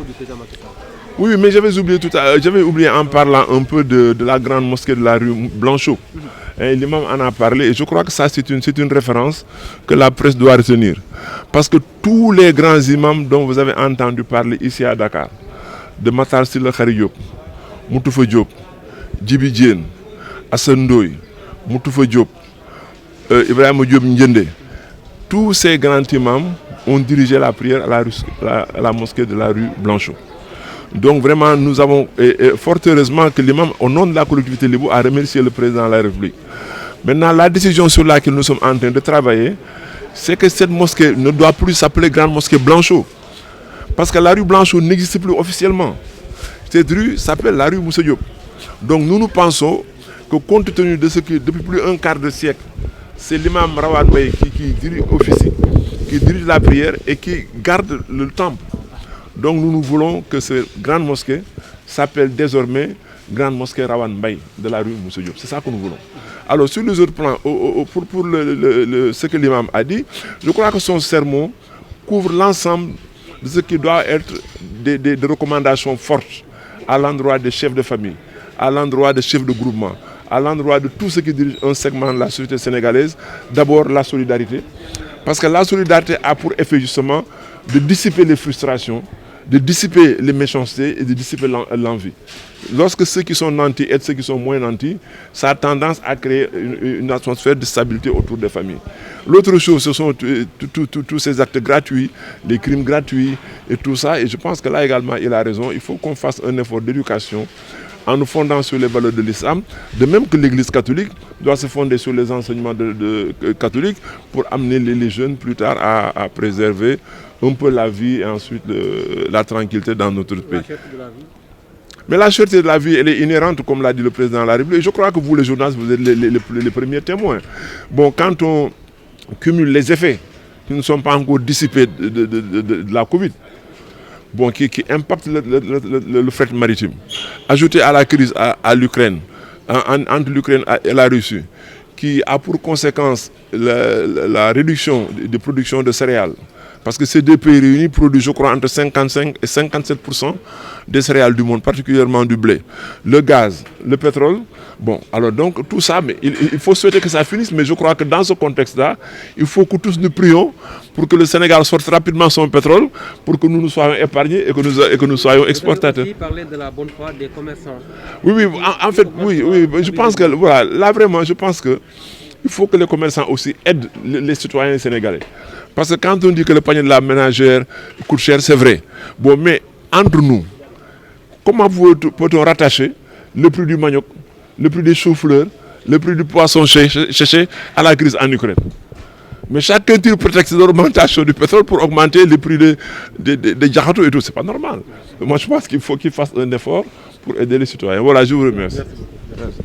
du président Macky Sall. Oui, mais j'avais oublié en parlant un peu de la grande mosquée de la rue Blanchot. L'imam en a parlé et je crois que ça c'est une référence que la presse doit retenir. Parce que tous les grands imams dont vous avez entendu parler ici à Dakar, de Matar Sylla Khary Diop, Moutoufa Diop, Djibi Diène, Assane Ndoye, Moutoufa Diop, Ibrahima Diop Ndiende, tous ces grands imams ont dirigé la prière à la mosquée de la rue Blanchot. Donc vraiment, nous avons, fort heureusement que l'imam, au nom de la collectivité Lébou, a remercié le président de la République. Maintenant, la décision sur laquelle nous sommes en train de travailler, c'est que cette mosquée ne doit plus s'appeler Grande Mosquée Blanchot. Parce que la rue Blanchot n'existe plus officiellement. Cette rue s'appelle la rue Moussa Diop. Donc nous pensons que compte tenu de ce que depuis plus d'un quart de siècle, c'est l'imam Rawane Mbaye qui dirige officie, qui dirige la prière et qui garde le temple. Donc nous voulons que cette grande mosquée s'appelle désormais Grande Mosquée Rawane Mbaye de la rue Moussa Diop. C'est ça que nous voulons. Alors sur les autres plans, pour ce que l'imam a dit, je crois que son sermon couvre l'ensemble de ce qui doit être des recommandations fortes à l'endroit des chefs de famille, à l'endroit des chefs de groupement, à l'endroit de tout ce qui dirige un segment de la société sénégalaise. D'abord la solidarité, parce que la solidarité a pour effet justement de dissiper les frustrations, de dissiper les méchancetés et de dissiper l'envie. Lorsque ceux qui sont nantis aident ceux qui sont moins nantis, ça a tendance à créer une atmosphère de stabilité autour des familles. L'autre chose, ce sont tous ces actes gratuits, les crimes gratuits et tout ça. Et je pense que là également, il a raison. Il faut qu'on fasse un effort d'éducation en nous fondant sur les valeurs de l'islam, de même que l'Église catholique doit se fonder sur les enseignements catholiques pour amener les jeunes plus tard à préserver un peu la vie et ensuite la tranquillité dans notre pays. Mais la cherté de la vie, elle est inhérente, comme l'a dit le président de la République. Je crois que vous, les journalistes, vous êtes les premiers témoins. Bon, quand on cumule les effets qui ne sont pas encore dissipés de la Covid, bon, qui impactent le fret maritime, ajouté à la crise à l'Ukraine, entre l'Ukraine et la Russie, qui a pour conséquence la réduction de production de céréales. Parce que ces deux pays réunis produisent, je crois, entre 55 et 57% des céréales du monde, particulièrement du blé, le gaz, le pétrole. Bon, alors donc tout ça, mais il faut souhaiter que ça finisse, mais je crois que dans ce contexte-là, il faut que tous nous prions pour que le Sénégal sorte rapidement son pétrole, pour que nous nous soyons épargnés et que nous soyons exportateurs. Vous avez aussi parlé de la bonne foi des commerçants. Oui, en fait, oui, je pense que, voilà, là vraiment, je pense que il faut que les commerçants aussi aident les citoyens sénégalais. Parce que quand on dit que le panier de la ménagère coûte cher, c'est vrai. Bon, mais entre nous, comment peut-on rattacher le prix du manioc, le prix des choux-fleurs, le prix du poisson séché à la crise en Ukraine? Mais chacun tire prétexte d'augmentation du pétrole pour augmenter les prix des jahatou et tout. C'est pas normal. Moi, je pense qu'il faut qu'ils fassent un effort pour aider les citoyens. Voilà, je vous remercie. Merci.